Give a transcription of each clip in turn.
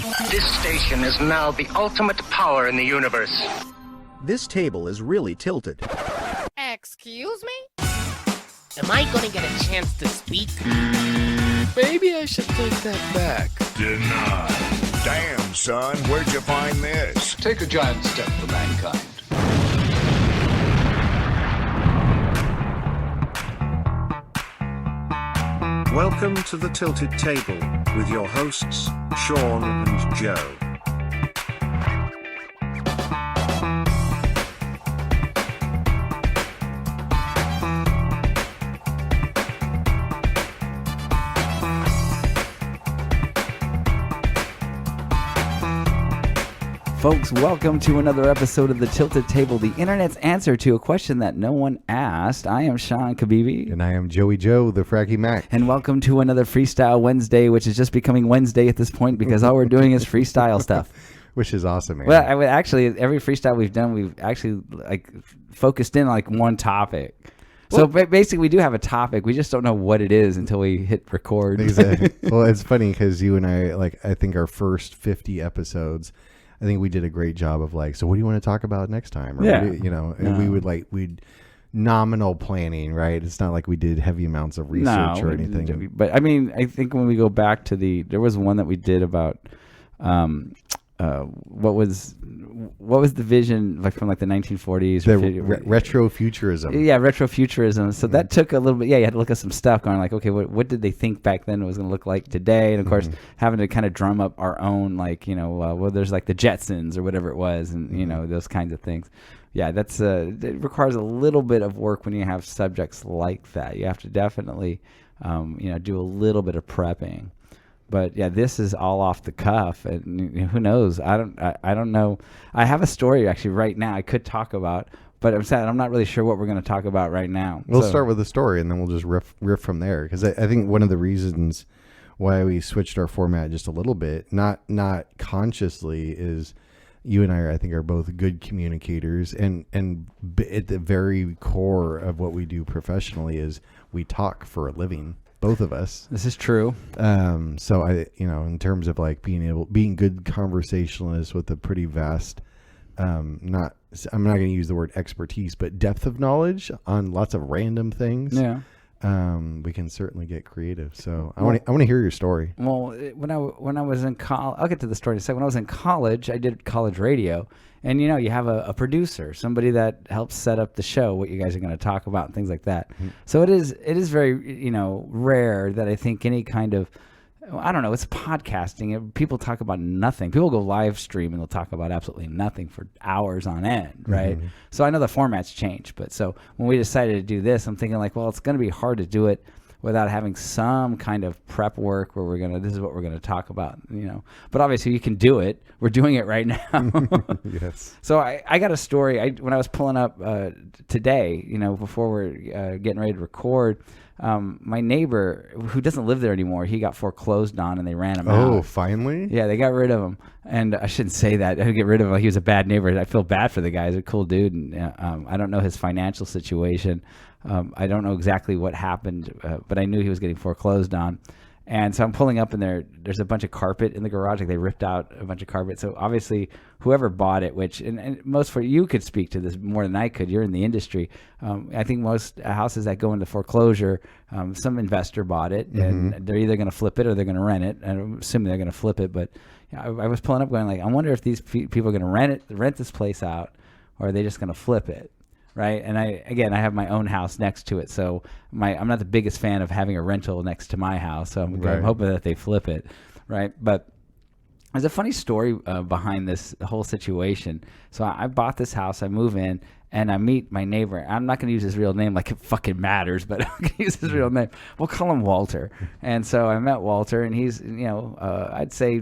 This station is now the ultimate power in the universe. This table is really tilted. Excuse me? Am I gonna get a chance to speak? Maybe I should take that back. Denied. Damn, son, where'd you find this? Take a giant step for mankind. Welcome to the Tilted Table with your hosts, Sean and Joe. Folks, welcome to another episode of The Tilted Table, the internet's answer to a question that no one asked. I am Sean Kabibi. And I am Joey Joe, the Fraggy Mac. And welcome to another Freestyle Wednesday, which is just becoming Wednesday at this point because all we're doing is freestyle stuff. Which is awesome, man. Well, I would actually, every freestyle we've done, we've actually focused in on one topic. So basically, we do have a topic. We just don't know what it is until we hit record. Exactly. Well, it's funny because you and I think our first 50 episodes, I think we did a great job of so what do you want to talk about next time? Or we'd nominal planning, right? It's not like we did heavy amounts of research or anything. But I mean, I think when we go back to there was one that we did about, what was the vision from the 1940s? Retrofuturism. Yeah, retrofuturism. So that took a little bit. Yeah, you had to look at some stuff going okay, what did they think back then it was going to look like today? And of course, having to kind of drum up our own, there's the Jetsons or whatever it was, and those kinds of things. Yeah, that's it requires a little bit of work when you have subjects like that. You have to definitely, do a little bit of prepping. But yeah, this is all off the cuff, and who knows? I don't know. I have a story actually right now I could talk about, but I'm not really sure what we're going to talk about right now. We'll start with the story, and then we'll just riff from there. Because I think one of the reasons why we switched our format just a little bit, not consciously, is you and I think are both good communicators, and at the very core of what we do professionally is we talk for a living. Both of us. This is true. So in terms of being good conversationalists with a pretty vast, I'm not going to use the word expertise, but depth of knowledge on lots of random things. Yeah. We can certainly get creative. So I want to hear your story. Well, when I was in college, I'll get to the story in a second. When I was in college, I did college radio. And, you have a producer, somebody that helps set up the show, what you guys are going to talk about and things like that. Mm-hmm. So it is very, rare that I think any kind of, I don't know, it's podcasting. People talk about nothing. People go live stream and they'll talk about absolutely nothing for hours on end, right? Mm-hmm. So I know the format's changed. But so when we decided to do this, I'm thinking it's going to be hard to do it without having some kind of prep work where this is what we're going to talk about, But obviously you can do it. We're doing it right now. Yes. So I got a story. When I was pulling up today, before we're getting ready to record, my neighbor, who doesn't live there anymore, he got foreclosed on and they ran him out. Oh, finally? Yeah, they got rid of him. And I shouldn't say that. I didn't get rid of him. He was a bad neighbor. I feel bad for the guy. He's a cool dude. And I don't know his financial situation. I don't know exactly what happened, but I knew he was getting foreclosed on. And so I'm pulling up in there's a bunch of carpet in the garage. They ripped out a bunch of carpet. So obviously whoever bought it, which, and most for you could speak to this more than I could. You're in the industry. I think most houses that go into foreclosure, some investor bought it and they're either going to flip it or they're going to rent it. And I'm assuming they're going to flip it. But I was pulling up going I wonder if these people are going to rent this place out, or are they just going to flip it? Right. And I have my own house next to it. So I'm not the biggest fan of having a rental next to my house. So I'm hoping that they flip it. Right. But there's a funny story behind this whole situation. So I bought this house. I move in and I meet my neighbor. I'm not going to use his real name like it fucking matters, but I'm going to use his real name. We'll call him Walter. And so I met Walter, and he's, I'd say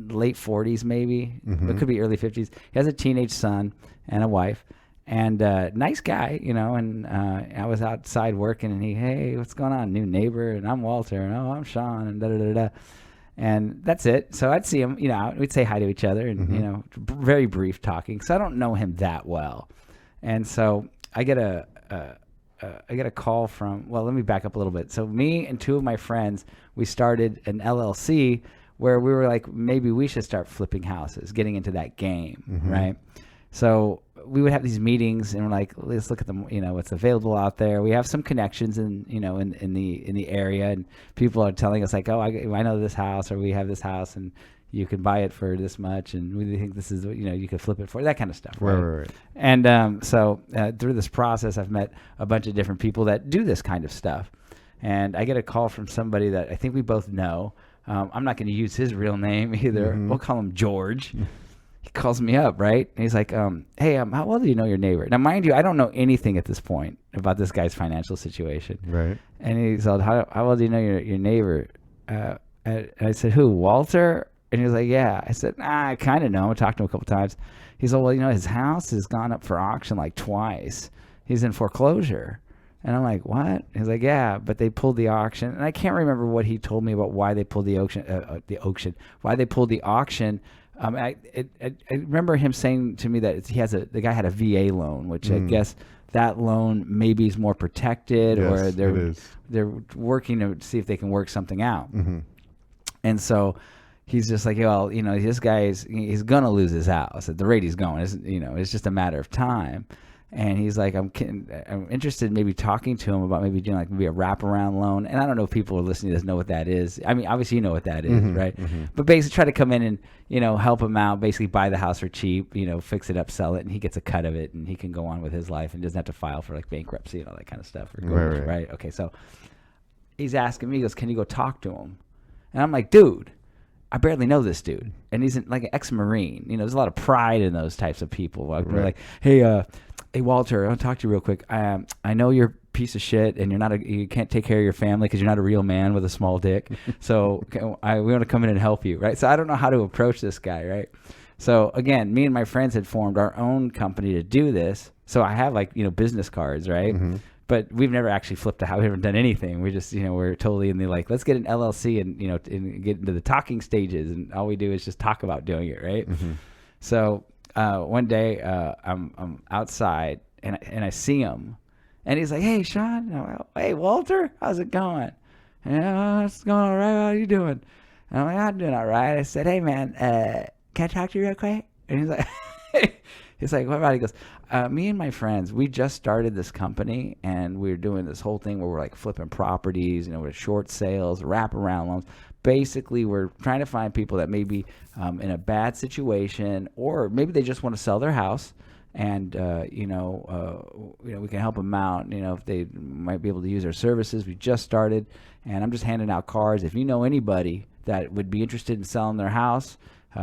late 40s maybe. It could be early 50s. He has a teenage son and a wife. And nice guy, and I was outside working, and hey, what's going on? New neighbor, and I'm Walter, and I'm Sean, and da-da-da-da. And that's it. So I'd see him, we'd say hi to each other, and, very brief talking. So I don't know him that well. And so I get a call from, let me back up a little bit. So me and two of my friends, we started an LLC where we were like, maybe we should start flipping houses, getting into that game, right? So we would have these meetings, and we're like, let's look at what's available out there. We have some connections in the area, and people are telling us like, oh, I know this house, or we have this house, and you can buy it for this much, and we think this is, you could flip it for that kind of stuff. Right. And so through this process, I've met a bunch of different people that do this kind of stuff. And I get a call from somebody that I think we both know. I'm not going to use his real name either. We'll call him George. He calls me up, right? And he's like, hey, how well do you know your neighbor? Now, mind you, I don't know anything at this point about this guy's financial situation. Right. And he's like, how well do you know your neighbor? And I said, who, Walter? And he was like, yeah. I said, I kind of know him. I talked to him a couple times. He's like, well, his house has gone up for auction like twice. He's in foreclosure. And I'm like, what? He's like, yeah, but they pulled the auction. And I can't remember what he told me about why they pulled the auction. Why they pulled the auction. I remember him saying to me that the guy had a VA loan, which I guess that loan maybe is more protected, or they're working to see if they can work something out. And so he's just like, well, this guy he's gonna lose his house at the rate he's going. It's just a matter of time. And he's like, I'm interested in maybe talking to him about maybe doing like maybe a wraparound loan. And I don't know if people are listening to this know what that is. I mean, obviously you know what that is, right? But basically try to come in and, help him out, basically buy the house for cheap, fix it up, sell it, and he gets a cut of it, and he can go on with his life and doesn't have to file for like bankruptcy and all that kind of stuff. Right? Okay, so he's asking me, he goes, can you go talk to him? And I'm like, dude, I barely know this dude. And he's like an ex-Marine. There's a lot of pride in those types of people. Like, we're like, hey, Walter, I want to talk to you real quick. I know you're a piece of shit, and you can't take care of your family because you're not a real man with a small dick. So we want to come in and help you, right? So I don't know how to approach this guy, right? So again, me and my friends had formed our own company to do this. So I have business cards, right? But we've never actually flipped a house. We haven't done anything. We just, we're totally in the let's get an LLC and, and get into the talking stages. And all we do is just talk about doing it, right? So one day I'm outside and I see him, and he's like, hey, Sean. And I'm like, hey, Walter, how's it going? It's going all right. How are you doing? And I'm like, I'm doing all right. I said, hey, man, can I talk to you real quick? And he's like, he's like, what about it? He goes, me and my friends, we just started this company, and we're doing this whole thing where we're like flipping properties, with short sales, wraparound loans. Basically, we're trying to find people that may be in a bad situation, or maybe they just want to sell their house, and we can help them out. If they might be able to use our services. We just started, and I'm just handing out cards. If you know anybody that would be interested in selling their house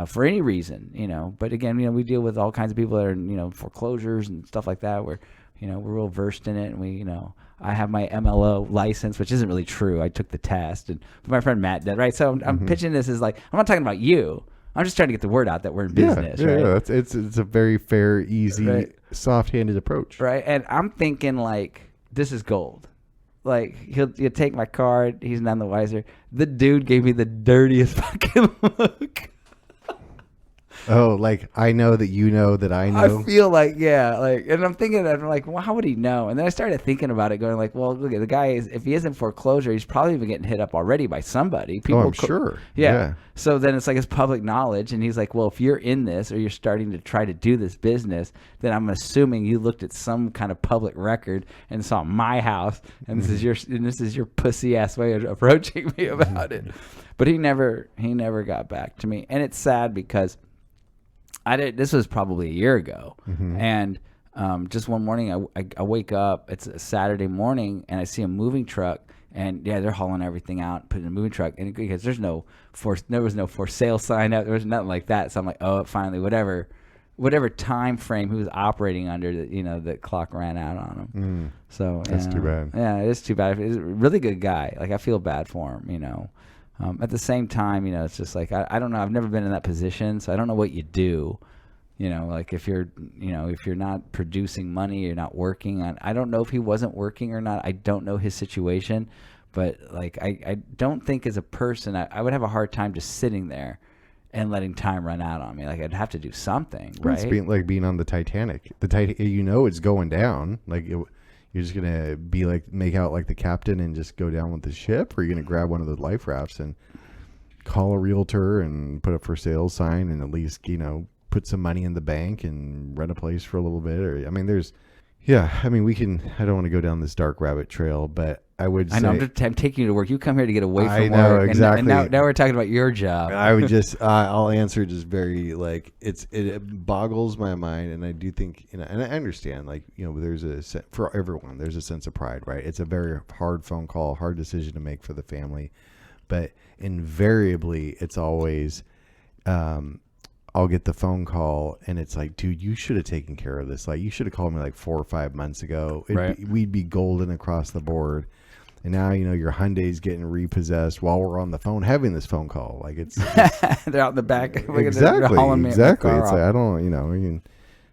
for any reason, but again, we deal with all kinds of people that are in, foreclosures and stuff like that. Where we're real versed in it, and I have my MLO license, which isn't really true. I took the test, and my friend Matt did, right? So I'm pitching this as like, I'm not talking about you. I'm just trying to get the word out that we're in business, right? Yeah, it's a very fair, easy, soft-handed approach. Right, and I'm thinking like, this is gold. Like, he'll take my card. He's none the wiser. The dude gave me the dirtiest fucking look. Oh, like, I know that you know that I know. I feel like, and I'm thinking that, I'm like, well, how would he know? And then I started thinking about it, going like, well, look, the guy if he is in foreclosure, he's probably been getting hit up already by somebody. People, I'm sure. Yeah. So then it's like, it's public knowledge. And he's like, well, if you're in this, or you're starting to try to do this business, then I'm assuming you looked at some kind of public record and saw my house, and this is your pussy ass way of approaching me about it. But he never got back to me. And it's sad because this was probably a year ago, and just one morning I wake up. It's a Saturday morning, and I see a moving truck, and they're hauling everything out, putting in a moving truck, and because there was no for sale sign up, there was nothing like that. So I'm like, oh, finally, whatever time frame he was operating under, the clock ran out on him. So that's too bad. Yeah, it is too bad. He's a really good guy. Like, I feel bad for him, At the same time, it's just like, I don't know. I've never been in that position, so I don't know what you do. Like if you're not producing money, you're not working. I don't know if he wasn't working or not. I don't know his situation, but like I don't think as a person I would have a hard time just sitting there and letting time run out on me. Like, I'd have to do something, right? It's like being on the Titanic. It's going down. Like you're just gonna make out like the captain and just go down with the ship, or you're gonna grab one of the life rafts and call a realtor and put a for sale sign and at least, put some money in the bank and rent a place for a little bit. Or, I mean, I don't want to go down this dark rabbit trail, but I would say. I know, I'm taking you to work. You come here to get away from I know, work. exactly. And now we're talking about your job. I would just, I'll answer just very, it boggles my mind. And I do think, and I understand, for everyone, there's a sense of pride, right? It's a very hard phone call, hard decision to make for the family. But invariably, it's always, I'll get the phone call and it's like, dude, you should have taken care of this. Like, you should have called me 4 or 5 months ago. We'd be golden across the board. And now, your Hyundai's getting repossessed while we're on the phone having this phone call. Like, it's they're out in the back. Exactly. It's like, I don't,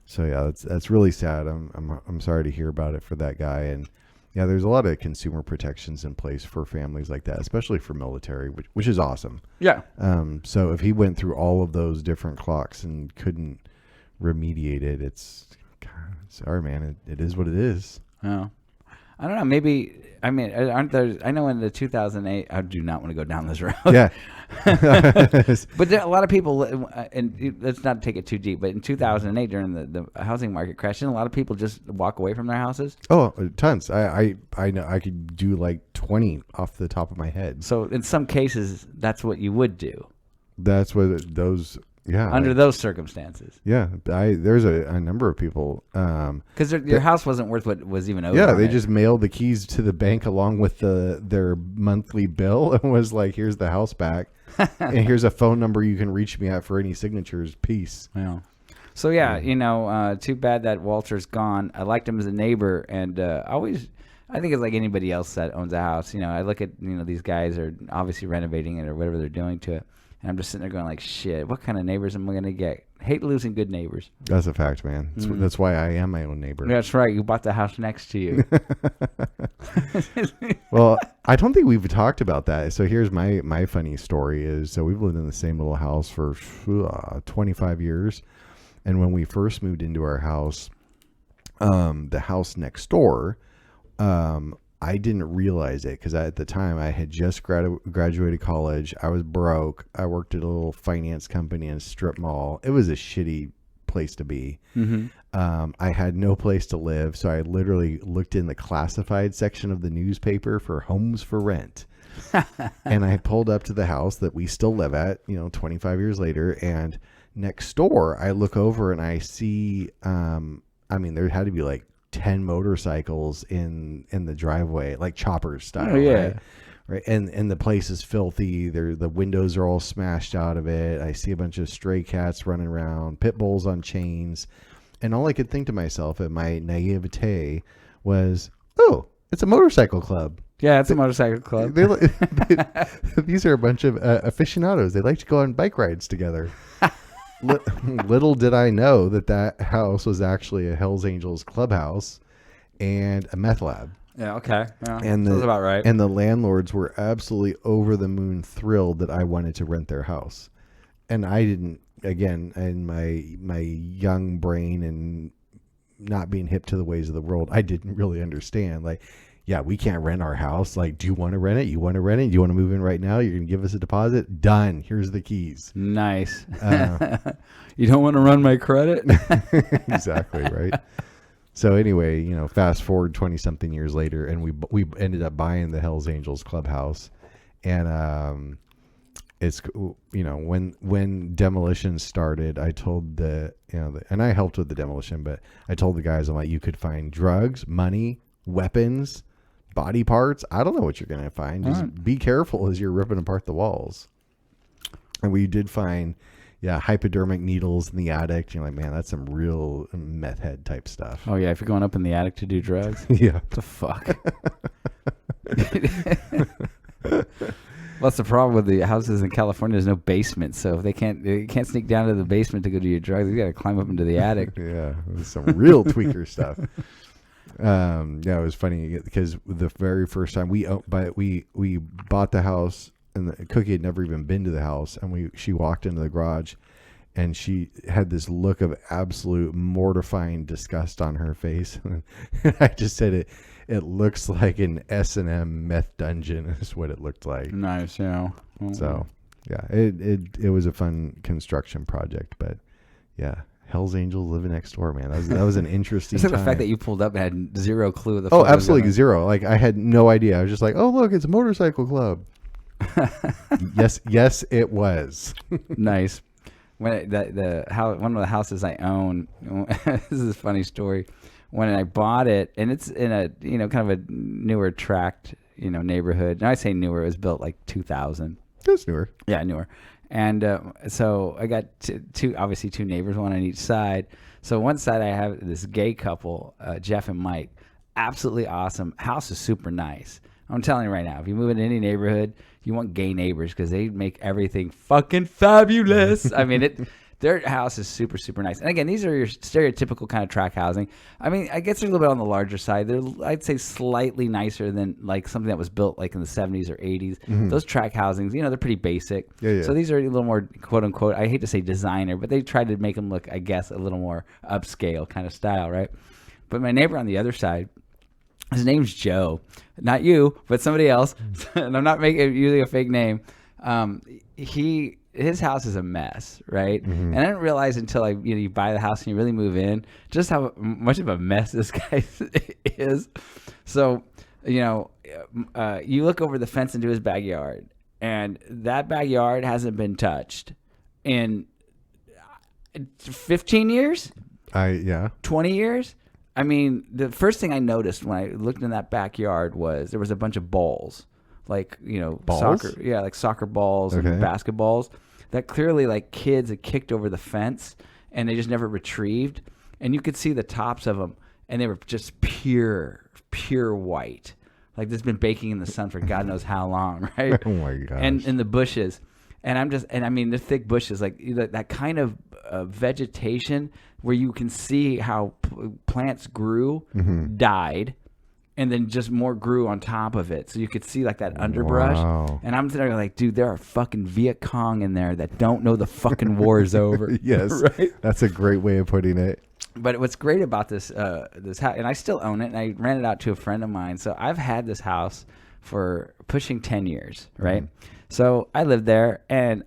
so yeah, that's really sad. I'm sorry to hear about it for that guy. And yeah, there's a lot of consumer protections in place for families like that, especially for military, which is awesome. Yeah. So if he went through all of those different clocks and couldn't remediate it, sorry, man. It is what it is. Oh. I don't know. Maybe, aren't there, I know in the 2008, I do not want to go down this road. Yeah. But there, a lot of people, and let's not take it too deep, but in 2008, during the housing market crash, didn't a lot of people just walk away from their houses? Oh, tons. I know I could do 20 off the top of my head. So in some cases, that's what you would do. That's what those... Yeah, under those circumstances. Yeah, there's a number of people because your house wasn't worth what was even owed. Yeah, they just mailed the keys to the bank along with their monthly bill and was like, "Here's the house back, and here's a phone number you can reach me at for any signatures." Peace. Yeah. So yeah, too bad that Walter's gone. I liked him as a neighbor, and I think it's like anybody else that owns a house. I look at these guys are obviously renovating it or whatever they're doing to it. And I'm just sitting there going like, shit, what kind of neighbors am I going to get? Hate losing good neighbors. That's a fact, man. That's why I am my own neighbor. That's right. You bought the house next to you. Well, I don't think we've talked about that. So here's my funny story is, so we've lived in the same little house for 25 years. And when we first moved into our house, the house next door, I didn't realize it because at the time I had just graduated college. I was broke. I worked at a little finance company in a strip mall. It was a shitty place to be. Mm-hmm. I had no place to live. So I literally looked in the classified section of the newspaper for homes for rent. And I pulled up to the house that we still live at, 25 years later. And next door, I look over and I see, there had to be 10 motorcycles in the driveway, like choppers style. Oh, yeah. Right. And the place is filthy. The windows are all smashed out of it. I see a bunch of stray cats running around, pit bulls on chains. And all I could think to myself at my naivete was, oh, it's a motorcycle club. Yeah, it's a motorcycle club. These are a bunch of aficionados. They like to go on bike rides together. Little did I know that house was actually a Hells Angels clubhouse and a meth lab. Yeah, okay. Yeah, and that's about right. And the landlords were absolutely over the moon thrilled that I wanted to rent their house. And I didn't, again, in my young brain and not being hip to the ways of the world, I didn't really understand. Yeah, we can't rent our house. Do you want to rent it? You want to rent it? You want to move in right now? You're going to give us a deposit? Done. Here's the keys. Nice. You don't want to run my credit? Exactly, right? So anyway, fast forward 20-something years later, and we ended up buying the Hells Angels clubhouse. And it's, when demolition started, I told and I helped with the demolition, but I told the guys, I'm like, you could find drugs, money, weapons, body parts. I don't know what you're going to find. Just be careful as you're ripping apart the walls. And we did find, hypodermic needles in the attic. You're like, man, that's some real meth head type stuff. Oh, yeah. If you're going up in the attic to do drugs. Yeah. What the fuck? That's the problem with the houses in California. There's no basement. So if they can't sneak down to the basement to go do your drugs, you got to climb up into the attic. Yeah. There's some real tweaker stuff. It was funny because the very first time we bought the house, and Cookie had never even been to the house, and she walked into the garage, and she had this look of absolute mortifying disgust on her face. And I just said it looks like an S&M meth dungeon is what it looked like. Nice, yeah. So Yeah, it was a fun construction project, but yeah, Hell's Angels living next door, man. That was an interesting. Except time. the fact that you pulled up and had zero clue of the. Oh, absolutely zero. Like I had no idea. I was just like, oh look, it's a motorcycle club. yes, it was. Nice. When one of the houses I own, this is a funny story. When I bought it, and it's in a kind of a newer tract neighborhood. And I say newer, it was built like 2000. It's newer. Yeah, newer. And so I got two neighbors, one on each side. So one side I have this gay couple, Jeff and Mike. Absolutely awesome. House is super nice. I'm telling you right now, if you move into any neighborhood, you want gay neighbors because they make everything fucking fabulous. I mean, their house is super, super nice. And again, these are your stereotypical kind of tract housing. I mean, I guess they're a little bit on the larger side. They're, I'd say, slightly nicer than like something that was built like in the 70s or 80s. Mm-hmm. Those tract housings, they're pretty basic. Yeah. So these are a little more, quote unquote, I hate to say designer, but they tried to make them look, I guess, a little more upscale kind of style, right? But my neighbor on the other side, his name's Joe. Not you, but somebody else. And I'm not using a fake name. His house is a mess, right? Mm-hmm. And I didn't realize until you buy the house and you really move in just how much of a mess this guy is. So, you look over the fence into his backyard, and that backyard hasn't been touched in 15 years? 20 years? I mean, the first thing I noticed when I looked in that backyard was there was a bunch of balls, like, balls? soccer balls and basketballs that clearly like kids had kicked over the fence and they just never retrieved. And you could see the tops of them and they were just pure white. Like this has been baking in the sun for God knows how long, right? Oh my gosh. And in the bushes. And I mean, the thick bushes, like that kind of vegetation where you can see how plants grew, died, and then just more grew on top of it. So you could see like that underbrush. Wow. And I'm there like, dude, there are fucking Viet Cong in there that don't know the fucking war is over. Yes, right? That's a great way of putting it. But what's great about this house, and I still own it, and I rent it out to a friend of mine. So I've had this house for pushing 10 years, right? Mm-hmm. So I lived there, and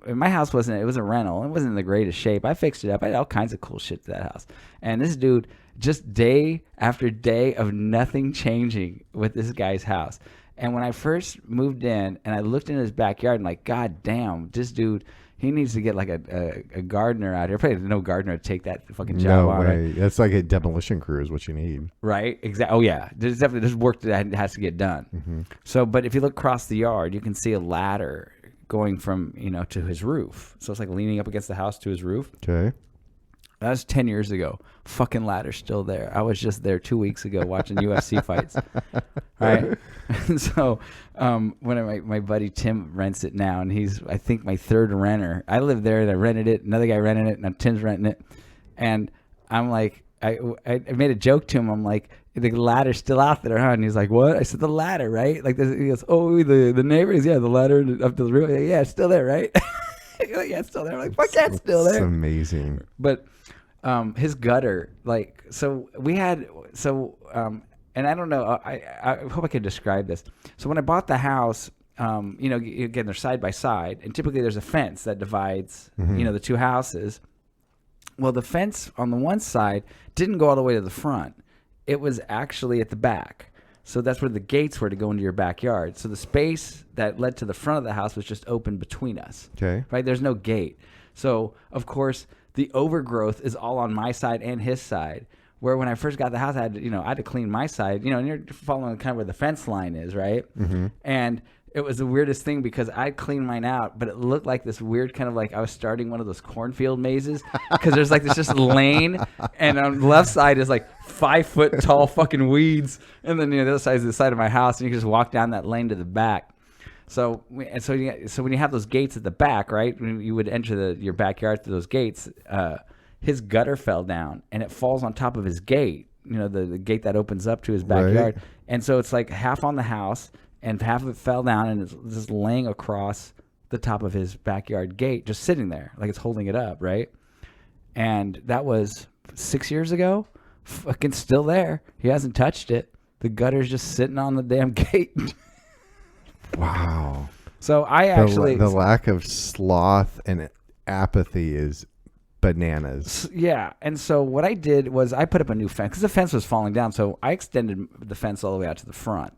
my house it was a rental. It wasn't in the greatest shape. I fixed it up. I had all kinds of cool shit to that house. And this dude, just day after day of nothing changing with this guy's house. And when I first moved in and I looked in his backyard, and like, God damn, this dude, he needs to get like a gardener out here. Probably no gardener to take that fucking job on. No way. That's like a demolition crew is what you need. Right? Exactly. Oh, yeah. There's work that has to get done. Mm-hmm. So, but if you look across the yard, you can see a ladder going from, to his roof. So it's like leaning up against the house to his roof. Okay. That was 10 years ago. Fucking ladder's still there. I was just there 2 weeks ago watching UFC fights. Right? And so when my buddy Tim rents it now, and he's, I think, my third renter. I lived there and I rented it. Another guy rented it. Now Tim's renting it. And I'm like, I made a joke to him. I'm like, the ladder's still out there, huh? And he's like, what? I said, the ladder, right? Like this, he goes, oh, the neighbors, yeah, the ladder up to the roof. Yeah, it's still there, right? Yeah, it's still there. I'm like, fuck yeah, it's still there. It's amazing. But his gutter, like, so we had, and I don't know, I hope I can describe this. So when I bought the house, again, they're side by side, and typically there's a fence that divides, the two houses. Well, the fence on the one side didn't go all the way to the front. It was actually at the back. So that's where the gates were to go into your backyard. So the space that led to the front of the house was just open between us. Okay. Right? There's no gate. So, of course, the overgrowth is all on my side and his side. Where when I first got the house, I had to clean my side, and you're following kind of where the fence line is, right? Mm-hmm. And it was the weirdest thing because I cleaned mine out, but it looked like this weird kind of like I was starting one of those cornfield mazes because there's like this just lane, and on the left side is like 5 foot tall fucking weeds, and then the other side is the side of my house, and you can just walk down that lane to the back. So when you have those gates at the back, right, when you would enter your backyard through those gates, his gutter fell down, and it falls on top of his gate, the gate that opens up to his backyard, right. And so it's like half on the house. And half of it fell down and it's just laying across the top of his backyard gate, just sitting there, like it's holding it up, right? And that was 6 years ago. Fucking still there. He hasn't touched it. The gutter's just sitting on the damn gate. Wow. So I actually the lack of sloth and apathy is bananas. Yeah, and so what I did was I put up a new fence because the fence was falling down. So I extended the fence all the way out to the front.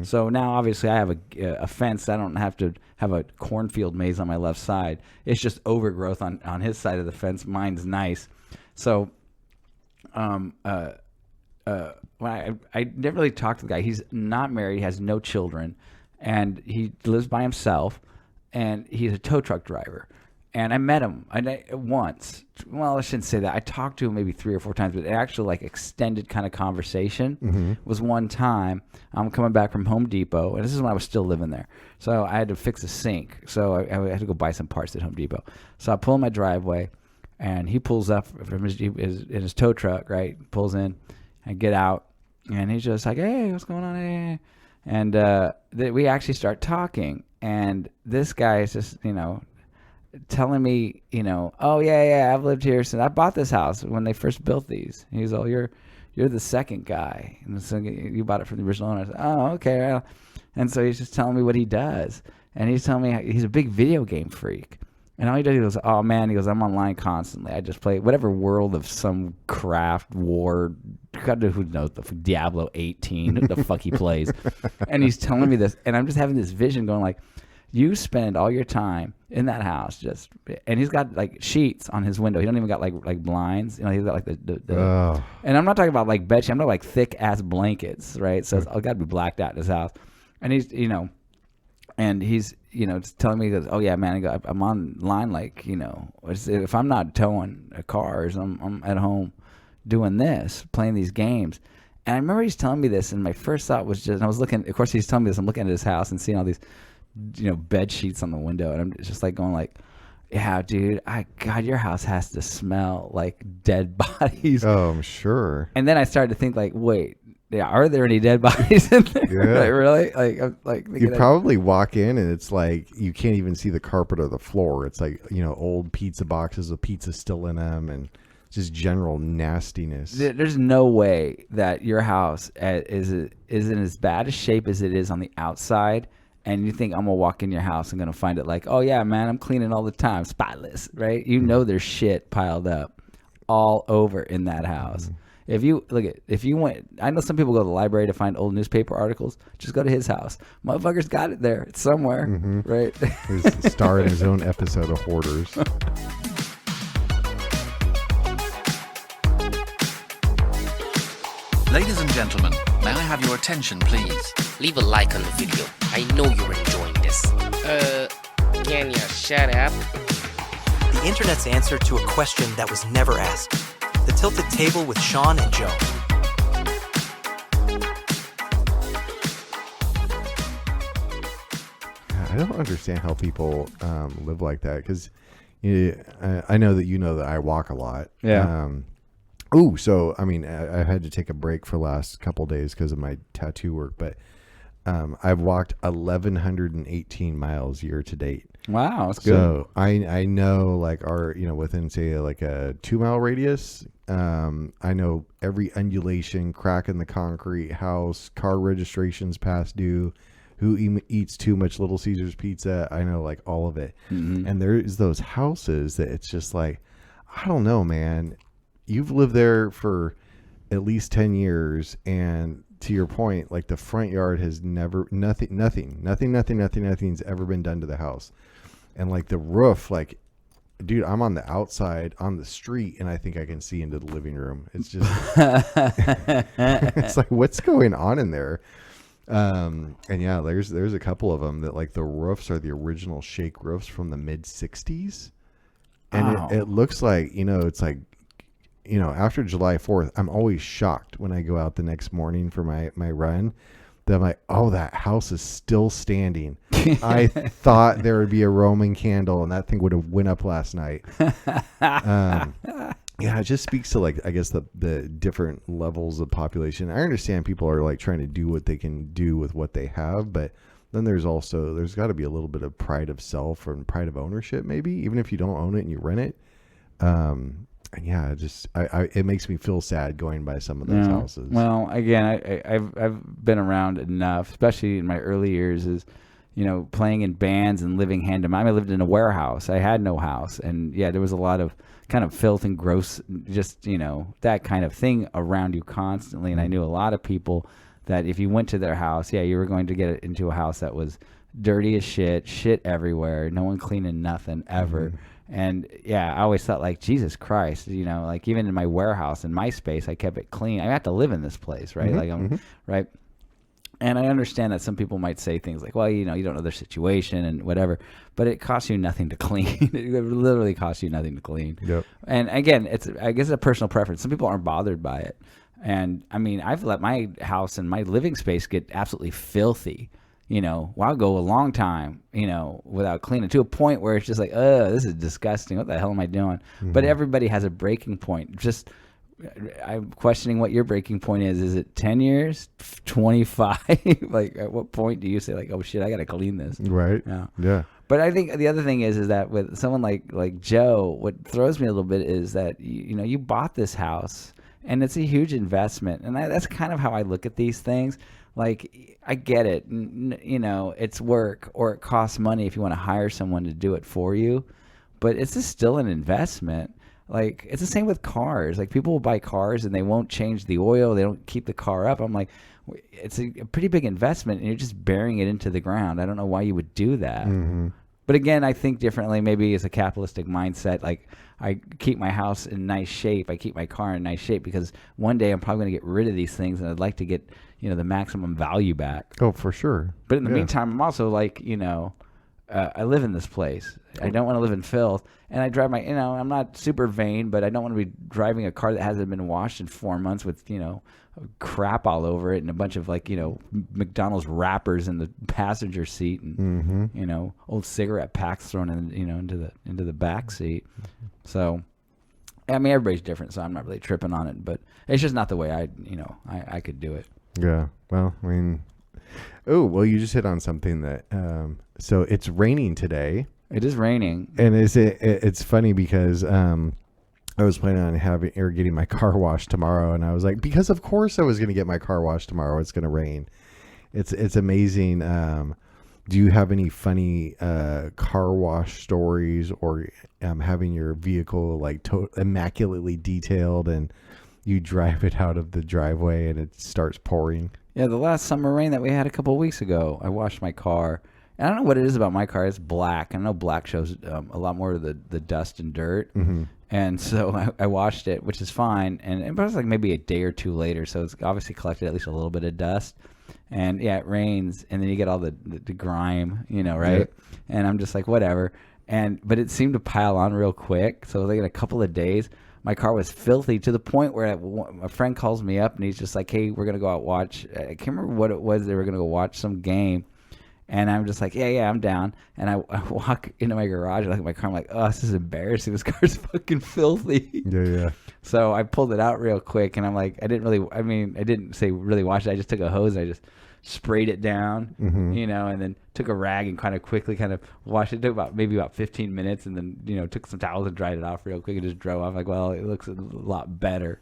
So now obviously I have a fence. I don't have to have a cornfield maze on my left side. It's just overgrowth on his side of the fence. Mine's nice. So when I never really talked to the guy. He's not married. He has no children, and he lives by himself. And he's a tow truck driver. And I met him once. Well, I shouldn't say that. I talked to him maybe 3 or 4 times, but actually like extended kind of conversation was one time. I'm coming back from Home Depot, and this is when I was still living there. So I had to fix a sink. So I had to go buy some parts at Home Depot. So I pull in my driveway, and he pulls up from his Jeep, in his tow truck, right? Pulls in, and get out, and he's just like, "Hey, what's going on?" Hey. And we actually start talking, and this guy is just, telling me, oh yeah, I've lived here since I bought this house when they first built these. And he's, oh, you're the second guy, and so you bought it from the original owner. I said, oh, okay. And so he's just telling me what he does, and he's telling me he's a big video game freak. And all he does, he goes, oh man, he goes, I'm online constantly. I just play whatever world of some craft war. God, who knows the Diablo 18? Who the fuck he plays? And he's telling me this, and I'm just having this vision going like, you spend all your time in that house and he's got like sheets on his window. He don't even got like blinds. He's got like the and I'm not talking about like bed sheets. I'm talking like thick ass blankets, right? So it's got to be blacked out in his house. And he's, and he's, just telling me, he goes, oh yeah, man, I'm online, like, if I'm not towing cars, I'm at home doing this, playing these games. And I remember he's telling me this, and my first thought was just, and I was looking, of course he's telling me this, I'm looking at his house and seeing all these bed sheets on the window, and I'm just like going like, yeah, dude, God, your house has to smell like dead bodies. Oh, I'm sure. And then I started to think like, wait, are there any dead bodies in there? Yeah. Like, really? Like, I'm like, you probably walk in and it's like you can't even see the carpet or the floor. It's like, old pizza boxes with pizza still in them, and just general nastiness. There's no way that your house is in as bad a shape as it is on the outside. And you think I'm gonna walk in your house and gonna find it like, oh yeah, man, I'm cleaning all the time, spotless, right? There's shit piled up all over in that house. If you went, I know some people go to the library to find old newspaper articles. Just go to his house. Motherfucker's got it there. It's somewhere, right? He's starring his own episode of Hoarders. Ladies and gentlemen, may I have your attention, please? Leave a like on the video. I know you're enjoying this. Can you shut up? The internet's answer to a question that was never asked. The Tilted Table with Sean and Joe. I don't understand how people live like that, because I know that I walk a lot. Yeah. So I mean, I had to take a break for the last couple of days because of my tattoo work, but I've walked 1,118 miles year to date. Wow, that's good. So I know, like, our, within say like a 2-mile radius, I know every undulation, crack in the concrete, house, car registrations past due, who eats too much Little Caesars pizza. I know like all of it. And there's those houses that it's just like, I don't know, man. You've lived there for at least 10 years, and to your point, like the front yard has nothing's ever been done to the house. And like the roof, like, dude, I'm on the outside on the street and I think I can see into the living room. It's just, it's like, what's going on in there? And yeah, there's a couple of them that like the roofs are the original shake roofs from the mid 60s. And it looks like, it's like, after July 4th, I'm always shocked when I go out the next morning for my run that I'm like, oh, that house is still standing. I thought there would be a Roman candle and that thing would have went up last night. Yeah, it just speaks to, like, I guess the different levels of population. I understand people are like trying to do what they can do with what they have, but then there's got to be a little bit of pride of self and pride of ownership, maybe, even if you don't own it and you rent it. And yeah, it makes me feel sad going by some of those houses. Well, again, I've been around enough, especially in my early years, is playing in bands and living hand to mouth. I lived in a warehouse. I had no house. And yeah, there was a lot of kind of filth and gross, just, that kind of thing around you constantly. And I knew a lot of people that if you went to their house, you were going to get into a house that was dirty as shit everywhere, no one cleaning nothing ever. And yeah, I always thought like, Jesus Christ, like even in my warehouse, in my space, I kept it clean. I have to live in this place, right? Right. And I understand that some people might say things like, well, you don't know their situation and whatever, but it costs you nothing to clean. It literally costs you nothing to clean. Yep. And again, I guess it's a personal preference. Some people aren't bothered by it. And I mean, I've let my house and my living space get absolutely filthy. I'll go a long time, without cleaning, to a point where it's just like, this is disgusting. What the hell am I doing? But everybody has a breaking point. Just, I'm questioning what your breaking point is. Is it 10 years, 25? Like, at what point do you say like, oh shit, I got to clean this? Right. Yeah. But I think the other thing is that with someone like Joe, what throws me a little bit is that, you bought this house and it's a huge investment. And that's kind of how I look at these things. Like, I get it, it's work or it costs money if you want to hire someone to do it for you, but it's just still an investment. Like, it's the same with cars. Like, people will buy cars and they won't change the oil. They don't keep the car up. I'm like, it's a pretty big investment and you're just burying it into the ground. I don't know why you would do that. But again, I think differently. Maybe it's a capitalistic mindset. Like, I keep my house in nice shape. I keep my car in nice shape because one day I'm probably going to get rid of these things and I'd like to get, the maximum value back. Oh, for sure. But in the meantime, I'm also like, I live in this place. I don't want to live in filth. And I drive I'm not super vain, but I don't want to be driving a car that hasn't been washed in 4 months with, crap all over it and a bunch of like, McDonald's wrappers in the passenger seat and, old cigarette packs thrown in, into the back seat. So, I mean, everybody's different, so I'm not really tripping on it, but it's just not the way I could do it. Yeah. Well, I mean, you just hit on something that, so it's raining today. It is raining. And it's funny because, I was planning on getting my car washed tomorrow, and I was like, because of course I was going to get my car washed tomorrow. It's going to rain. It's amazing. Do you have any funny car wash stories or having your vehicle like immaculately detailed and you drive it out of the driveway and it starts pouring? Yeah, the last summer rain that we had a couple of weeks ago, I washed my car. And I don't know what it is about my car. It's black. I know black shows a lot more of the dust and dirt. And so I washed it, which is fine. And it was like maybe a day or two later. So it's obviously collected at least a little bit of dust. And yeah, it rains. And then you get all the grime, right? Yep. And I'm just like, whatever. But it seemed to pile on real quick. So like in a couple of days, my car was filthy to the point where a friend calls me up and he's just like, hey, we're going to go out watch. I can't remember what it was. They were going to go watch some game. And I'm just like, yeah, I'm down. And I walk into my garage, I look at my car, I'm like, oh, this is embarrassing. This car's fucking filthy. Yeah. So I pulled it out real quick, and I'm like, I didn't say really wash it. I just took a hose and I just sprayed it down, and then took a rag and kind of quickly washed it. It took maybe about 15 minutes, and then, took some towels and dried it off real quick and just drove off. Like, well, it looks a lot better.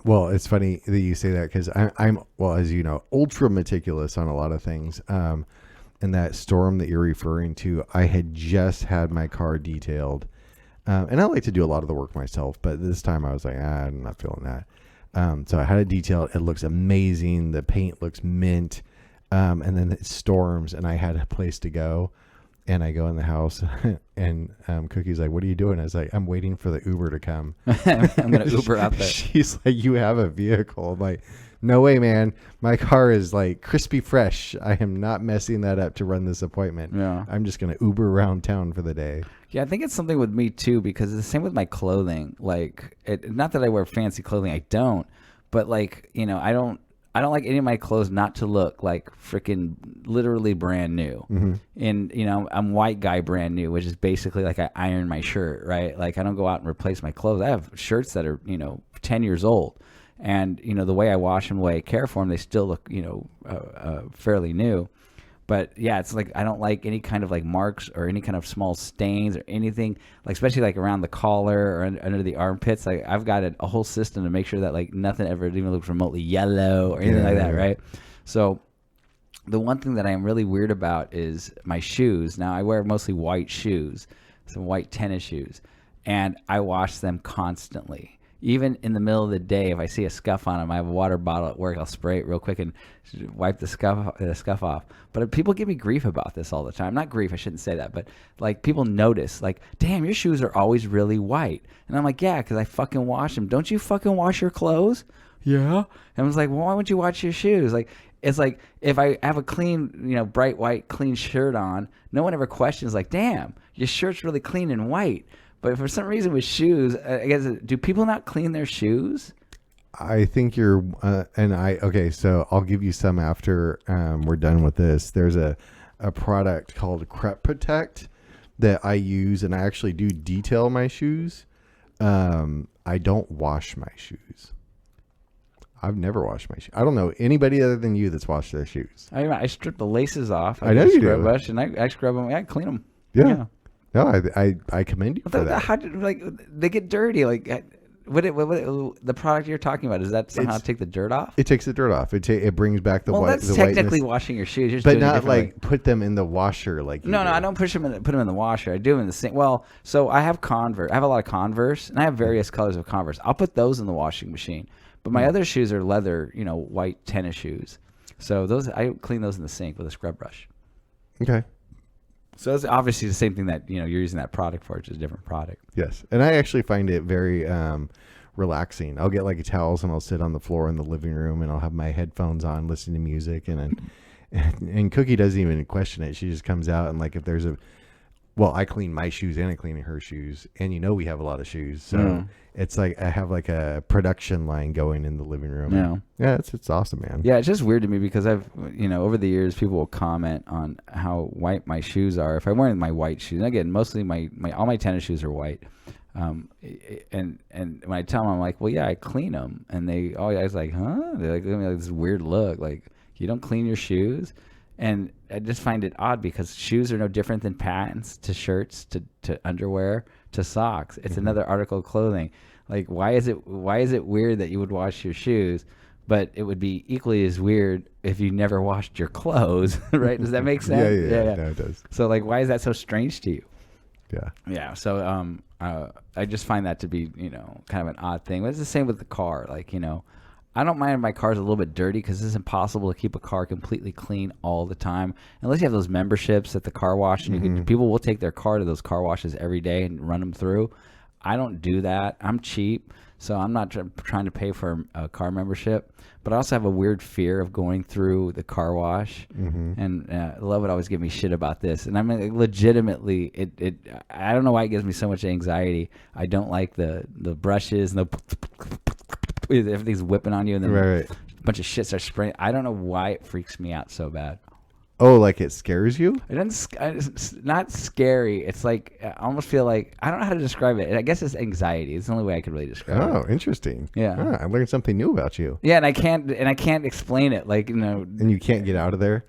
Well, it's funny that you say that because I'm, as you know, ultra meticulous on a lot of things. And that storm that you're referring to, I had just had my car detailed. And I like to do a lot of the work myself, but this time I was like, I'm not feeling that. So I had it detailed. It looks amazing. The paint looks mint. And then it storms and I had a place to go. And I go in the house and Cookie's like, what are you doing? I was like, I'm waiting for the Uber to come. I'm going to Uber out there. She's like, you have a vehicle. I'm like, no way, man. My car is like crispy fresh. I am not messing that up to run this appointment. Yeah. I'm just going to Uber around town for the day. Yeah, I think it's something with me too, because it's the same with my clothing. Like, not that I wear fancy clothing. I don't. But like, I don't like any of my clothes not to look like freaking literally brand new. And, I'm white guy brand new, which is basically like I iron my shirt, right? Like I don't go out and replace my clothes. I have shirts that are, 10 years old. And, the way I wash them, the way I care for them, they still look, fairly new. But yeah, it's like I don't like any kind of like marks or any kind of small stains or anything, like especially like around the collar or under the armpits. Like I've got a whole system to make sure that like nothing ever even looks remotely yellow or anything like that, right? So the one thing that I am really weird about is my shoes. Now I wear mostly white shoes, some white tennis shoes, and I wash them constantly. Even in the middle of the day, if I see a scuff on them, I have a water bottle at work. I'll spray it real quick and wipe the scuff off. But people give me grief about this all the time. Not grief, I shouldn't say that. But like people notice, like, damn, your shoes are always really white. And I'm like, yeah, because I fucking wash them. Don't you fucking wash your clothes? Yeah. And I was like, well, why wouldn't you wash your shoes? Like, it's like if I have a clean, bright white, clean shirt on, no one ever questions like, damn, your shirt's really clean and white. But for some reason with shoes, I guess, do people not clean their shoes? I think you're, okay, so I'll give you some after we're done with this. There's a product called Crep Protect that I use, and I actually do detail my shoes. I don't wash my shoes. I've never washed my shoes. I don't know anybody other than you that's washed their shoes. I strip the laces off. I know you do. Brush, and I scrub them. I clean them. Yeah. No, I commend you for that. How they get dirty? Like, what the product you're talking about, does that somehow take the dirt off? It takes the dirt off. It brings back the white. Well, that's technically washing your shoes. You're just but doing not it like put them in the washer like. No, I don't put them in the washer. I do them in the sink. Well, so I have Converse. I have a lot of Converse, and I have various colors of Converse. I'll put those in the washing machine. But my other shoes are leather, white tennis shoes. So those I clean those in the sink with a scrub brush. Okay. So it's obviously the same thing that you're using that product for, which is a different product. Yes, and I actually find it very relaxing. I'll get like towels and I'll sit on the floor in the living room and I'll have my headphones on, listening to music, and Cookie doesn't even question it. She just comes out and like if there's I clean my shoes and I clean her shoes, and we have a lot of shoes, so it's like I have like a production line going in the living room. Yeah, it's awesome, man. Yeah, it's just weird to me because I've over the years people will comment on how white my shoes are. If I'm wearing my white shoes, and again, mostly my all my tennis shoes are white. And when I tell them, I'm like, well, yeah, I clean them, and they always like, huh? They like give me like this weird look, like you don't clean your shoes. And I just find it odd because shoes are no different than pants to shirts to underwear to socks. It's another article of clothing. Like, why is it weird that you would wash your shoes, but it would be equally as weird if you never washed your clothes, right? Does that make sense? Yeah. No, it does. So, like, why is that so strange to you? Yeah. Yeah. So, I just find that to be, kind of an odd thing. But it's the same with the car. Like, I don't mind if my car's a little bit dirty because it's impossible to keep a car completely clean all the time unless you have those memberships at the car wash, and people will take their car to those car washes every day and run them through. I don't do that. I'm cheap, so I'm not trying to pay for a car membership. But I also have a weird fear of going through the car wash, and Love would always give me shit about this. And I mean, legitimately, I don't know why it gives me so much anxiety. I don't like the brushes and everything's whipping on you, and then a bunch of shit starts spraying. I don't know why it freaks me out so bad. Oh, like it scares you? It's not scary. It's like I almost feel like I don't know how to describe it. I guess it's anxiety. It's the only way I could really describe it. Oh, interesting. Yeah, I learned something new about you. Yeah, and I can't explain it. Like and you can't get out of there.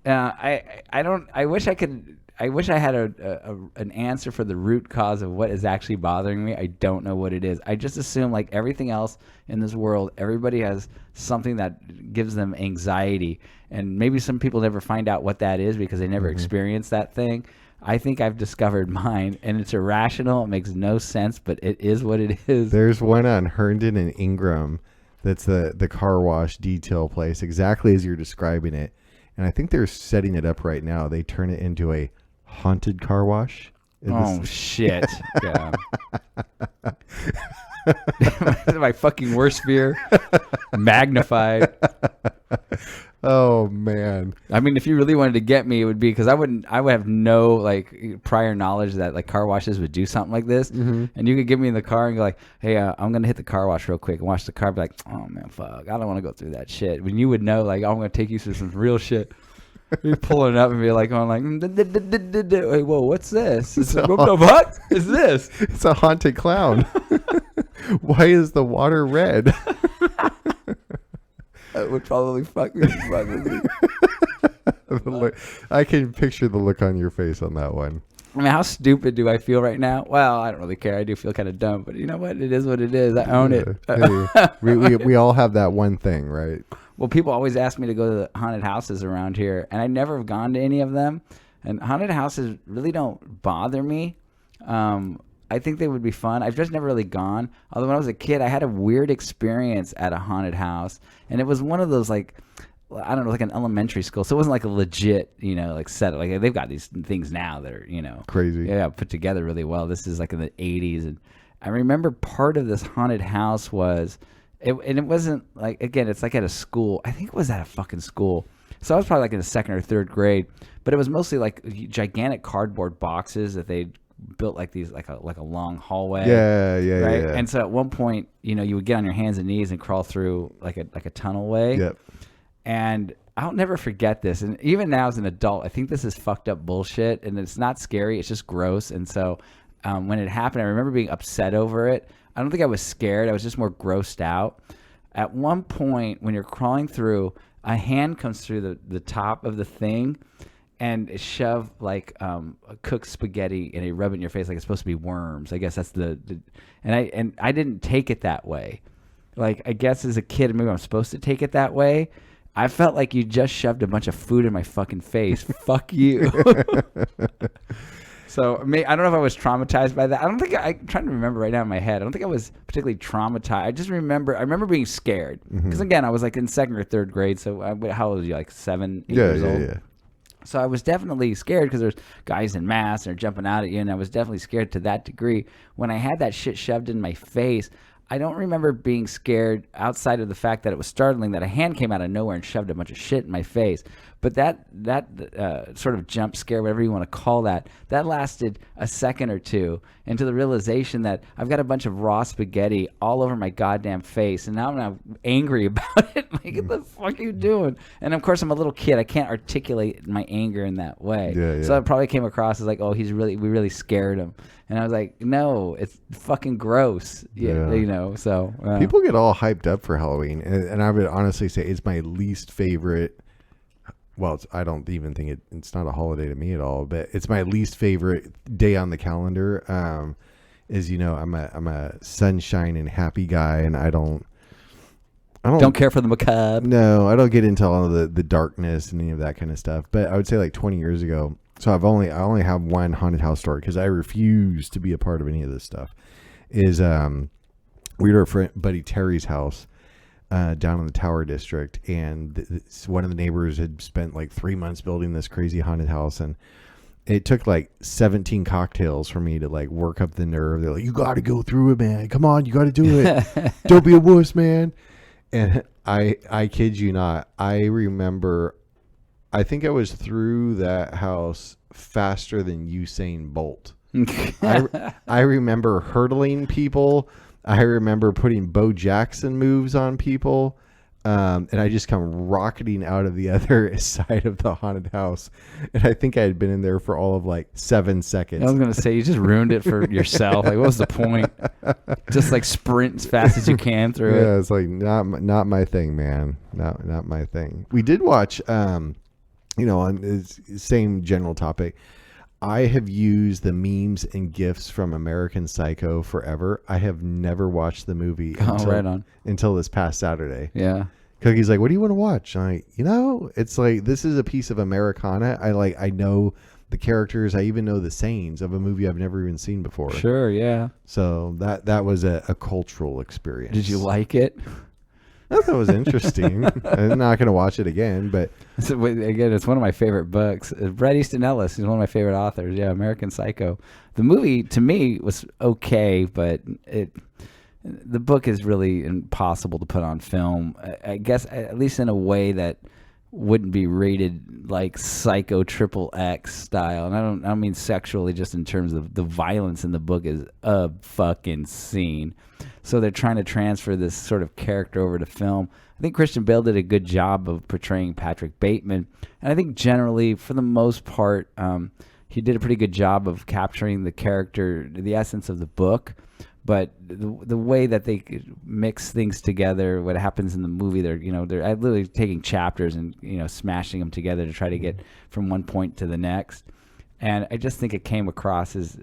I don't. I wish I could. I wish I had an answer for the root cause of what is actually bothering me. I don't know what it is. I just assume, like everything else in this world, everybody has something that gives them anxiety. And maybe some people never find out what that is because they never experience that thing. I think I've discovered mine, and it's irrational. It makes no sense, but it is what it is. There's one on Herndon and Ingram that's the car wash detail place, exactly as you're describing it. And I think they're setting it up right now. They turn it into a haunted car wash. Shit. Yeah. My fucking worst fear magnified. Oh man. I mean, if you really wanted to get me, it would be because I would have no like prior knowledge that like car washes would do something like this. And you could get me in the car and go like, hey, I'm gonna hit the car wash real quick and wash the car. Be like, oh man, fuck, I don't want to go through that shit. When you would know, like, I'm gonna take you through some real shit. You're pulling it up and be like, going like, hey, whoa, what's this? What is this? It's a haunted clown. Why is the water red? That would probably fuck me. I can picture the look on your face on that one. I mean, how stupid do I feel right now? Well, I don't really care. I do feel kind of dumb, but you know what? It is what it is. I own it. Hey, we all have that one thing, right? Well, people always ask me to go to the haunted houses around here, and I never have gone to any of them. And haunted houses really don't bother me. I think they would be fun. I've just never really gone. Although when I was a kid, I had a weird experience at a haunted house, and it was one of those like, I don't know, like an elementary school. So it wasn't like a legit, like set. Like they've got these things now that are, Crazy. Yeah, put together really well. This is like in the 80s, and I remember part of this haunted house was, and it wasn't like, again, it's like at a school. I think it was at a fucking school. So I was probably like in the second or third grade, but it was mostly like gigantic cardboard boxes that they built like these, like a long hallway. Yeah. Right. And so at one point, you would get on your hands and knees and crawl through like a tunnel way. Yep. And I'll never forget this. And even now as an adult, I think this is fucked up bullshit, and it's not scary. It's just gross. And so when it happened, I remember being upset over it. I don't think I was scared. I was just more grossed out. At one point, when you're crawling through, a hand comes through the top of the thing and it shoved like a cooked spaghetti, and they rub it in your face like it's supposed to be worms. I guess that's and I didn't take it that way. Like, I guess as a kid, maybe I'm supposed to take it that way. I felt like you just shoved a bunch of food in my fucking face. Fuck you. So I don't know if I was traumatized by that. I'm trying to remember right now in my head. I don't think I was particularly traumatized. I remember being scared. Because again, I was like in second or third grade. So how old was you? Like 7, 8 years old? Yeah. So I was definitely scared because there's guys in masks and they're jumping out at you. And I was definitely scared to that degree. When I had that shit shoved in my face, I don't remember being scared outside of the fact that it was startling that a hand came out of nowhere and shoved a bunch of shit in my face. But that sort of jump scare, whatever you want to call that lasted a second or two, into the realization that I've got a bunch of raw spaghetti all over my goddamn face, and now I'm angry about it. Like, what the fuck are you doing? And of course, I'm a little kid. I can't articulate my anger in that way. Yeah. So it probably came across as like, oh, we really scared him. And I was like, no, it's fucking gross. Yeah. So people get all hyped up for Halloween, and I would honestly say it's my least favorite. Well, I don't even think it's not a holiday to me at all, but it's my least favorite day on the calendar. I'm a sunshine and happy guy, and I don't care for the macabre. No, I don't get into all of the darkness and any of that kind of stuff. But I would say like 20 years ago. So I only have one haunted house story because I refuse to be a part of any of this stuff. We were at our friend buddy Terry's house down in the Tower District, and one of the neighbors had spent like 3 months building this crazy haunted house, and it took like 17 cocktails for me to like work up the nerve. They're like, "You got to go through it, man. Come on, you got to do it. Don't be a wuss, man." And I kid you not, I remember, I think I was through that house faster than Usain Bolt. I remember hurdling people. I remember putting Bo Jackson moves on people. And I just come rocketing out of the other side of the haunted house. And I think I had been in there for all of like 7 seconds. I was going to say, you just ruined it for yourself. Like, what was the point? Just like sprint as fast as you can through it. Yeah, it's like not my thing, man. Not my thing. We did watch, on the same general topic. I have used the memes and GIFs from American Psycho forever. I have never watched the movie until this past Saturday. Yeah. Cookie's like, "What do you want to watch?" I'm like, it's like, this is a piece of Americana. I know the characters. I even know the sayings of a movie I've never even seen before. Sure, yeah. So that was a cultural experience. Did you like it? I thought it was interesting. I'm not going to watch it again, but again, it's one of my favorite books. Bret Easton Ellis is one of my favorite authors. Yeah, American Psycho. The movie to me was okay, but the book is really impossible to put on film. I guess at least in a way that wouldn't be rated like Psycho XXX style. And I don't mean sexually, just in terms of the violence in the book is a fucking scene. So they're trying to transfer this sort of character over to film. I think Christian Bale did a good job of portraying Patrick Bateman. And I think generally, for the most part, he did a pretty good job of capturing the character, the essence of the book. But the way that they mix things together, what happens in the movie, they're literally taking chapters and smashing them together to try to get from one point to the next. And I just think it came across as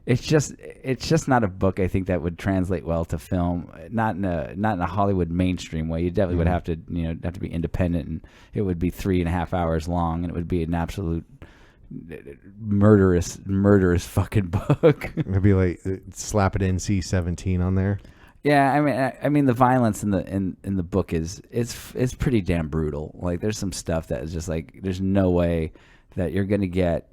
it's just not a book I think that would translate well to film, not in a Hollywood mainstream way. You definitely would have to be independent, and it would be 3.5 hours long, and it would be an absolute murderous fucking book. It'd be like slap an NC-17 on there. Yeah, I mean the violence in the book is pretty damn brutal. Like there's some stuff that is just like there's no way that you're gonna get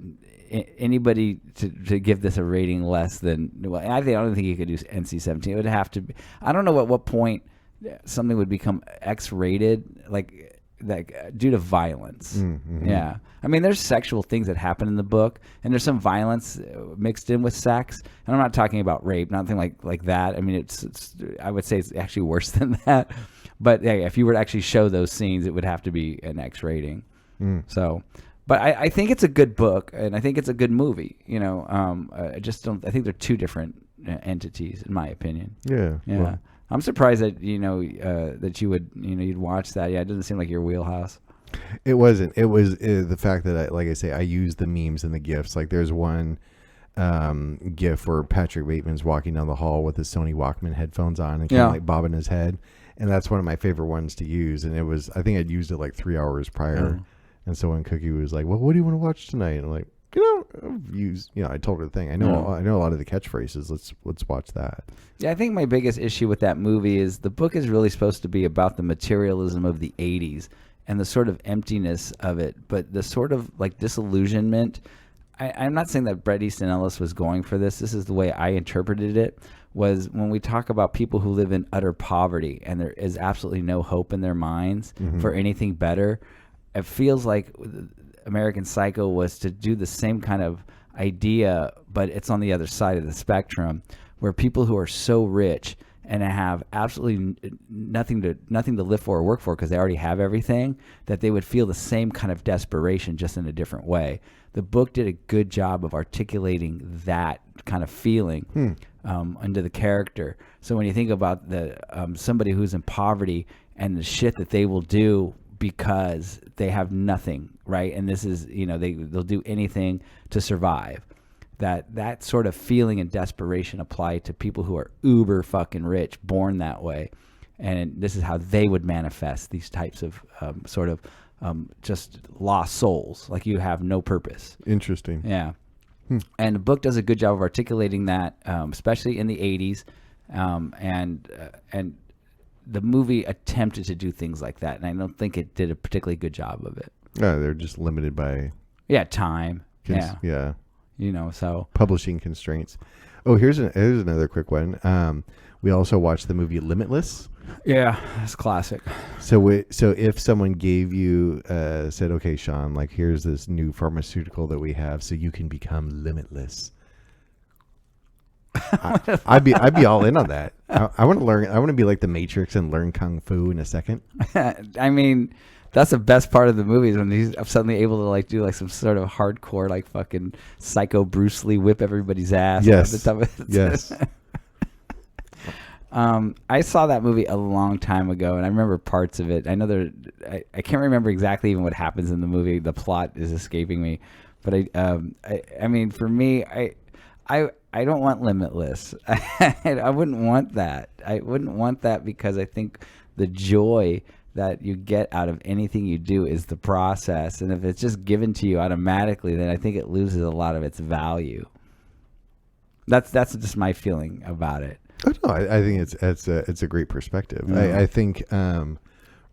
anybody to give this a rating less than. Well, I don't think you could do NC-17. It would have to be. I don't know at what point something would become X-rated, like due to violence. Mm-hmm. Yeah, I mean there's sexual things that happen in the book, and there's some violence mixed in with sex. And I'm not talking about rape, nothing like that. I mean it's I would say it's actually worse than that. But yeah, if you were to actually show those scenes, it would have to be an X rating. So. But I think it's a good book, and I think it's a good movie. I just don't. I think they're two different entities, in my opinion. Yeah. Well. I'm surprised that that you would you'd watch that. Yeah, it doesn't seem like your wheelhouse. It wasn't. It was the fact that I use the memes and the gifs. Like there's one gif where Patrick Bateman's walking down the hall with his Sony Walkman headphones on and kind of like bobbing his head, and that's one of my favorite ones to use. And it was. I think I'd used it like 3 hours prior. And so when Cookie was like, "Well, what do you want to watch tonight?" And I'm like, I told her the thing. I know a lot of the catchphrases. Let's watch that. Yeah, I think my biggest issue with that movie is the book is really supposed to be about the materialism of the 80s and the sort of emptiness of it, but the sort of like disillusionment. I'm not saying that Bret Easton Ellis was going for this. This is the way I interpreted it, was when we talk about people who live in utter poverty and there is absolutely no hope in their minds for anything better. It feels like American Psycho was to do the same kind of idea, but it's on the other side of the spectrum, where people who are so rich and have absolutely nothing to live for or work for because they already have everything, that they would feel the same kind of desperation, just in a different way. The book did a good job of articulating that kind of feeling under the character. So when you think about the somebody who's in poverty and the shit that they will do because they have nothing, right? And this is, they'll do anything to survive. That sort of feeling and desperation apply to people who are uber fucking rich, born that way. And this is how they would manifest these types of just lost souls, like you have no purpose. Interesting. Yeah. And the book does a good job of articulating that, especially in the 80s. And the movie attempted to do things like that, and I don't think it did a particularly good job of it. Yeah, they're just limited by time. So publishing constraints. Oh, here's another quick one. We also watched the movie Limitless. Yeah, that's classic. So if someone gave you said, "Okay, Sean, like here's this new pharmaceutical that we have, so you can become limitless." I'd be all in on that. I want to learn. I want to be like the Matrix and learn kung fu in a second. I mean, that's the best part of the movie is when he's suddenly able to like do like some sort of hardcore like fucking psycho Bruce Lee whip everybody's ass. Yes. Yes. I saw that movie a long time ago, and I remember parts of it. I know I can't remember exactly even what happens in the movie. The plot is escaping me, but I mean, for me, I don't want Limitless. I wouldn't want that. I wouldn't want that because I think the joy that you get out of anything you do is the process. And if it's just given to you automatically, then I think it loses a lot of its value. That's just my feeling about it. Oh, no, I think it's a great perspective. I think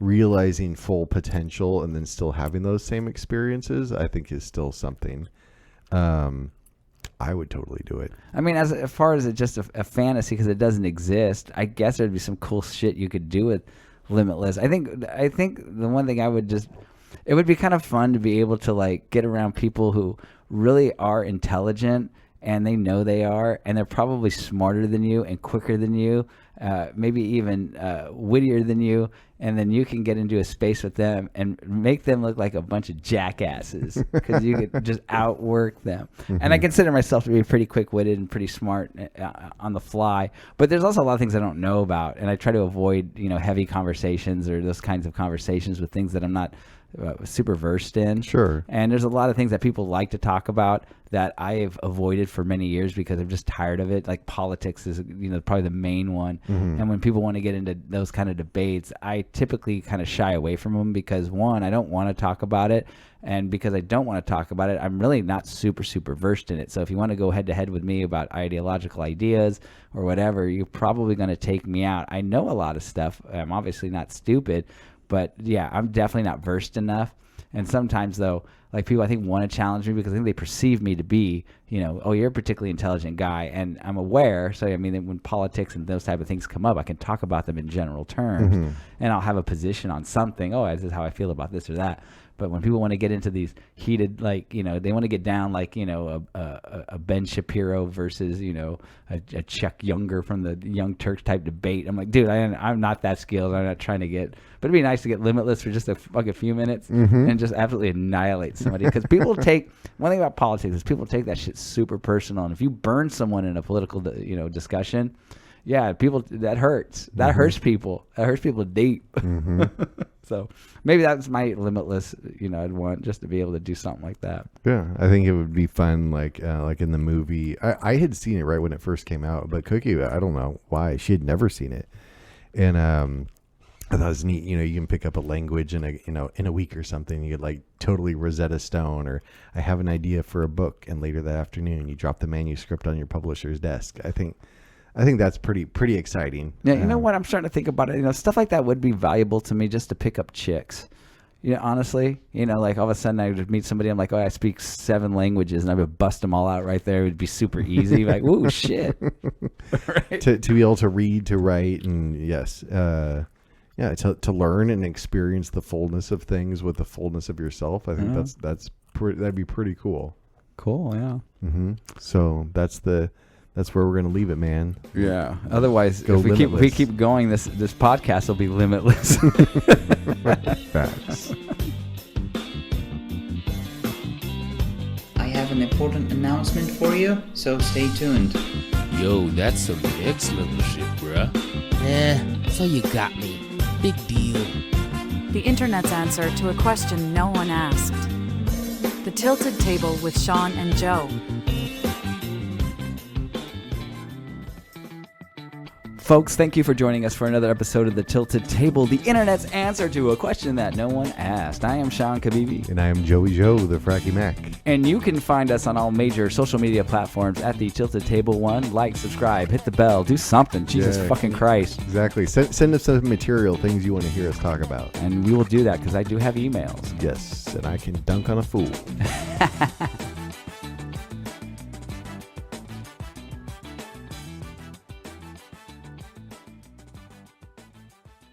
realizing full potential and then still having those same experiences, I think is still something. I would totally do it. I mean, as far as it just a fantasy, because it doesn't exist, I guess there'd be some cool shit you could do with Limitless. I think the one thing it would be kind of fun to be able to like get around people who really are intelligent and they know they are, and they're probably smarter than you and quicker than you, maybe even wittier than you, and then you can get into a space with them and make them look like a bunch of jackasses because you can just outwork them. And I consider myself to be pretty quick-witted and pretty smart on the fly, but there's also a lot of things I don't know about, and I try to avoid, heavy conversations or those kinds of conversations with things that I'm not super versed in. Sure. And there's a lot of things that people like to talk about that I have avoided for many years because I'm just tired of it. Like politics is, probably the main one. And when people want to get into those kind of debates, I typically kind of shy away from them because, one, I don't want to talk about it. And because I don't want to talk about it, I'm really not super, super versed in it. So if you want to go head to head with me about ideological ideas or whatever, you're probably going to take me out. I know a lot of stuff. I'm obviously not stupid. But yeah, I'm definitely not versed enough. And sometimes though, like people I think want to challenge me because I think they perceive me to be, oh, you're a particularly intelligent guy. And I'm aware. So I mean, when politics and those type of things come up, I can talk about them in general terms and I'll have a position on something. Oh, this is how I feel about this or that. But when people want to get into these heated, they want to get down like, a Ben Shapiro versus, a Chuck Younger from the Young Turks type debate. I'm like, dude, I'm not that skilled. I'm not trying to get, but it'd be nice to get limitless for just a few minutes and just absolutely annihilate somebody. Because people one thing about politics is people take that shit super personal. And if you burn someone in a political, discussion, yeah, that hurts. That hurts people. That hurts people deep. So maybe that's my limitless, I'd want just to be able to do something like that. Yeah, I think it would be fun, like in the movie. I had seen it right when it first came out, but Cookie, I don't know why, she had never seen it. And I thought it was neat, you can pick up a language in a week or something. You could like totally Rosetta Stone, or I have an idea for a book, and later that afternoon you drop the manuscript on your publisher's desk. I think that's pretty exciting. Yeah, you know what? I'm starting to think about it. Stuff like that would be valuable to me just to pick up chicks. Honestly, like all of a sudden I would meet somebody. I'm like, oh, I speak 7 languages, and I would bust them all out right there. It would be super easy. Like, whoa, shit. Right? To be able to read, to write, and yes, to learn and experience the fullness of things with the fullness of yourself. I think that'd be pretty cool. Cool, yeah. So that's where we're going to leave it, man. Yeah. Otherwise, if we keep going, this podcast will be limitless. Facts. I have an important announcement for you, so stay tuned. Yo, that's some next level shit, bruh. So you got me. Big deal. The internet's answer to a question no one asked. The Tilted Table with Sean and Joe. Folks, thank you for joining us for another episode of The Tilted Table, the internet's answer to a question that no one asked. I am Sean Kabibi. And I am Joey Joe, the Fracky Mac. And you can find us on all major social media platforms at The Tilted Table 1. Like, subscribe, hit the bell, do something. Jesus fucking Christ. Exactly. Send us some material, things you want to hear us talk about. And we will do that because I do have emails. Yes, and I can dunk on a fool.